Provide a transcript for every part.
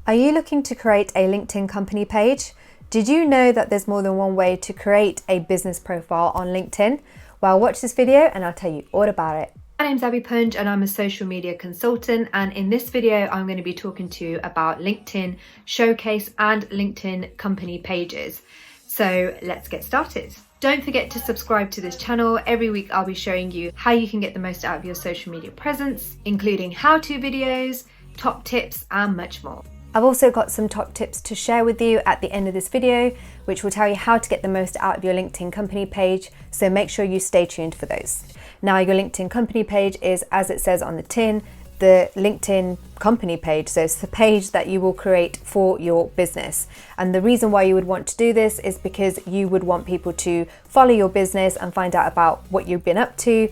Are you looking to create a LinkedIn company page? Did you know that there's more than one way to create a business profile on LinkedIn? Well, watch this video and I'll tell you all about it. My name's Abby Punch and I'm a social media consultant, and in this video I'm going to be talking to you about LinkedIn Showcase and LinkedIn company pages. So let's get started. Don't forget to subscribe to this channel. Every week I'll be showing you how you can get the most out of your social media presence, including how-to videos, top tips and much more. I've also got some top tips to share with you at the end of this video, which will tell you how to get the most out of your LinkedIn company page, so make sure you stay tuned for those. Now, your LinkedIn company page is, as it says on the tin, the LinkedIn company page. So it's the page that you will create for your business. And the reason why you would want to do this is because you would want people to follow your business and find out about what you've been up to.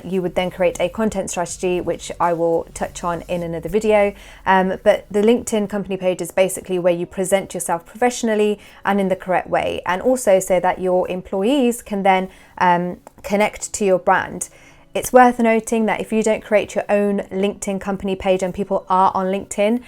You would then create a content strategy, which I will touch on in another video. But the LinkedIn company page is basically where you present yourself professionally and in the correct way, and also so that your employees can then connect to your brand. It's worth noting that if you don't create your own LinkedIn company page and people are on LinkedIn,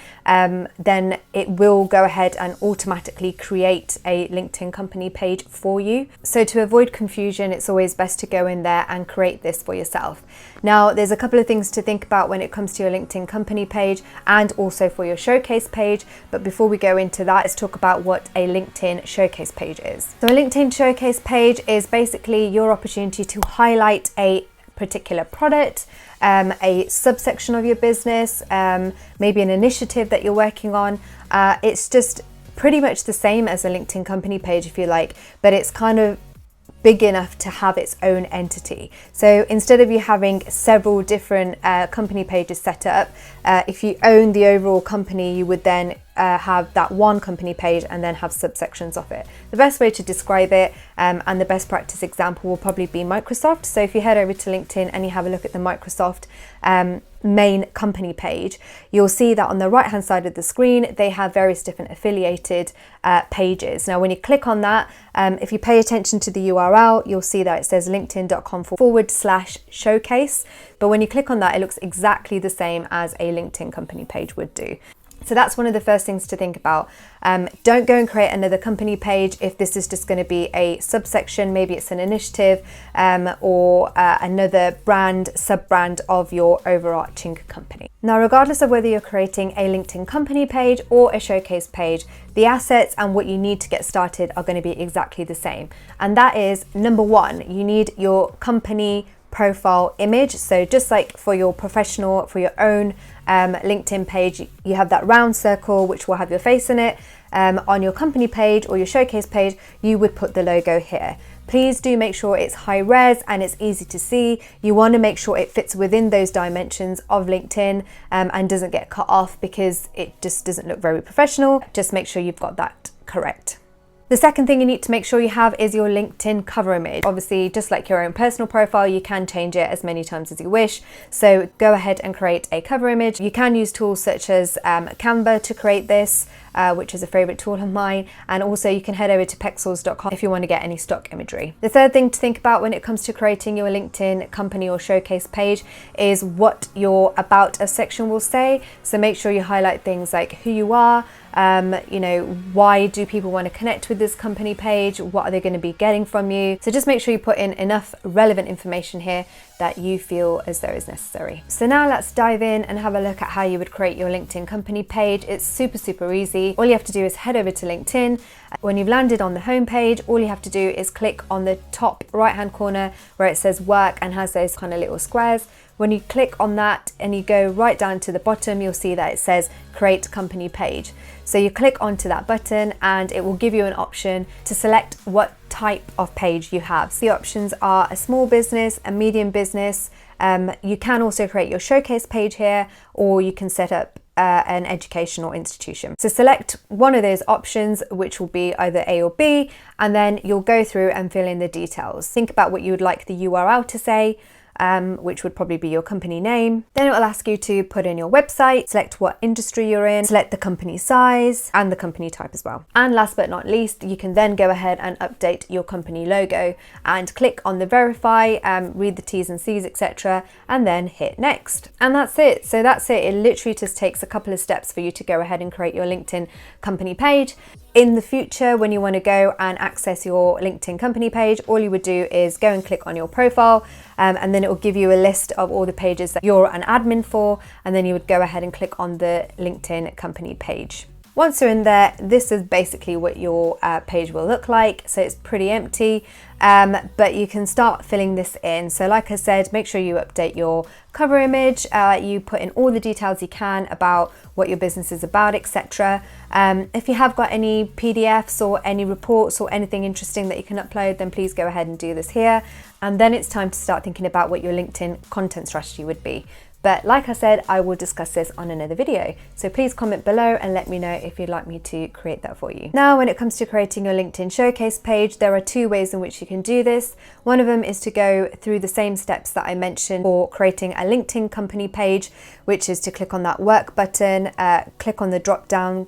then it will go ahead and automatically create a LinkedIn company page for you. So to avoid confusion, it's always best to go in there and create this for yourself. Now, there's a couple of things to think about when it comes to your LinkedIn company page and also for your showcase page. But before we go into that, let's talk about what a LinkedIn showcase page is. So a LinkedIn showcase page is basically your opportunity to highlight a particular product, a subsection of your business, maybe an initiative that you're working on. It's just pretty much the same as a LinkedIn company page, if you like, but it's kind of big enough to have its own entity. So instead of you having several different company pages set up, if you own the overall company, you would then have that one company page and then have subsections of it. The best way to describe it and the best practice example will probably be Microsoft. So if you head over to LinkedIn and you have a look at the Microsoft main company page, you'll see that on the right hand side of the screen they have various different affiliated pages. Now when you click on that, if you pay attention to the URL, you'll see that it says linkedin.com/showcase, but when you click on that, it looks exactly the same as a LinkedIn company page would do. So that's one of the first things to think about. Don't go and create another company page if this is just going to be a subsection. Maybe it's an initiative or another brand, sub-brand of your overarching company. Now, regardless of whether you're creating a LinkedIn company page or a showcase page, the assets and what you need to get started are going to be exactly the same. And that is, number one, you need your company profile image. So just like for your professional, for your own LinkedIn page, you have that round circle which will have your face in it. On your company page or your showcase page, you would put the logo here. Please do make sure it's high res and it's easy to see. You want to make sure it fits within those dimensions of LinkedIn and doesn't get cut off because it just doesn't look very professional. Just make sure you've got that correct. The second thing you need to make sure you have is your LinkedIn cover image. Obviously, just like your own personal profile, you can change it as many times as you wish. So go ahead and create a cover image. You can use tools such as Canva to create this, which is a favorite tool of mine. And also you can head over to pexels.com if you want to get any stock imagery. The third thing to think about when it comes to creating your LinkedIn company or showcase page is what your About Us section will say. So make sure you highlight things like who you are, why do people want to connect with this company page? What are they going to be getting from you? So just make sure you put in enough relevant information here that you feel as though is necessary. So now let's dive in and have a look at how you would create your LinkedIn company page. It's super easy. All you have to do is head over to LinkedIn. When you've landed on the home page, all you have to do is click on the top right hand corner where it says work and has those kind of little squares. When you click on that and you go right down to the bottom, you'll see that it says create company page. So you click onto that button and it will give you an option to select what type of page you have. So the options are a small business, a medium business. You can also create your showcase page here, or you can set up an educational institution. So select one of those options, which will be either A or B, and then you'll go through and fill in the details. Think about what you would like the URL to say. which would probably be your company name. Then it will ask you to put in your website, select what industry you're in, select the company size and the company type as well. And last but not least, you can then go ahead and update your company logo and click on the verify, read the T's and C's, etc., and then hit next. And that's it. So that's it. It literally just takes a couple of steps for you to go ahead and create your LinkedIn company page. In the future, when you want to go and access your LinkedIn company page, all you would do is go and click on your profile, and then it will give you a list of all the pages that you're an admin for, and then you would go ahead and click on the LinkedIn company page. Once you're in there, this is basically what your page will look like. So it's pretty empty, but you can start filling this in. So like I said, make sure you update your cover image. You put in all the details you can about what your business is about, etc. If you have got any PDFs or any reports or anything interesting that you can upload, then please go ahead and do this here. And then it's time to start thinking about what your LinkedIn content strategy would be. But like I said, I will discuss this on another video. So please comment below and let me know if you'd like me to create that for you. Now, when it comes to creating your LinkedIn showcase page, there are two ways in which you can do this. One of them is to go through the same steps that I mentioned for creating a LinkedIn company page, which is to click on that work button, click on the drop down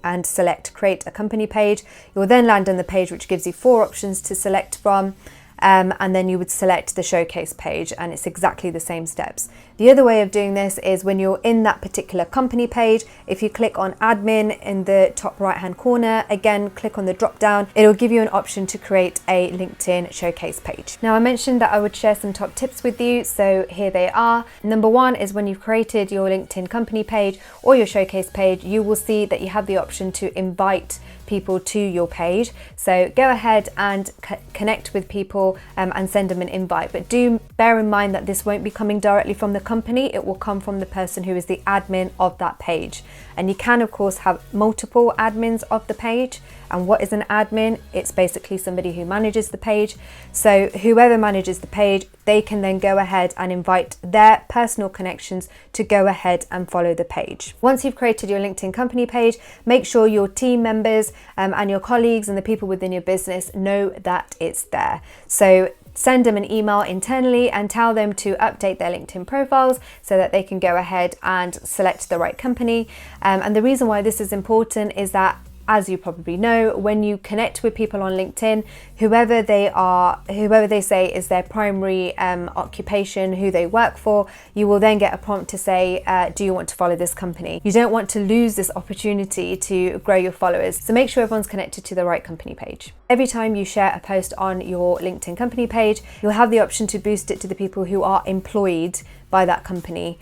and select create a company page. You'll then land on the page which gives you 4 options to select from. And then you would select the showcase page, and it's exactly the same steps. The other way of doing this is when you're in that particular company page, if you click on admin in the top right hand corner, again click on the drop down, it'll give you an option to create a LinkedIn showcase page. Now I mentioned that I would share some top tips with you, so here they are. Number 1 is when you've created your LinkedIn company page or your showcase page, you will see that you have the option to invite people to your page. So go ahead and connect with people and send them an invite, but do bear in mind that this won't be coming directly from the company. It will come from the person who is the admin of that page. And you can of course have multiple admins of the page. And what is an admin? It's basically somebody who manages the page. So whoever manages the page, they can then go ahead and invite their personal connections to go ahead and follow the page. Once you've created your LinkedIn company page, make sure your team members and your colleagues and the people within your business know that it's there. So send them an email internally and tell them to update their LinkedIn profiles so that they can go ahead and select the right company. And the reason why this is important is that, as you probably know, when you connect with people on LinkedIn, whoever they say is their primary occupation, who they work for, you will then get a prompt to say, do you want to follow this company? You don't want to lose this opportunity to grow your followers. So make sure everyone's connected to the right company page. Every time you share a post on your LinkedIn company page, you'll have the option to boost it to the people who are employed by that company,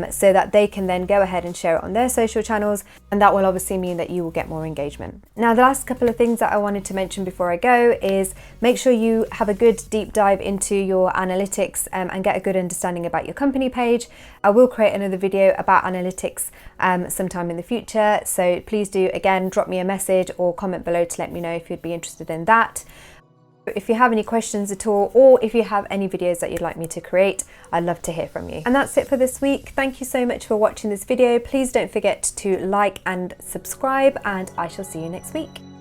so that they can then go ahead and share it on their social channels, and that will obviously mean that you will get more engagement. Now, the last couple of things that I wanted to mention before I go is make sure you have a good deep dive into your analytics and get a good understanding about your company page. I will create another video about analytics sometime in the future, so please do again drop me a message or comment below to let me know if you'd be interested in that. If you have any questions at all, or if you have any videos that you'd like me to create, I'd love to hear from you. And that's it for this week. Thank you so much for watching this video. Please don't forget to like and subscribe, and I shall see you next week.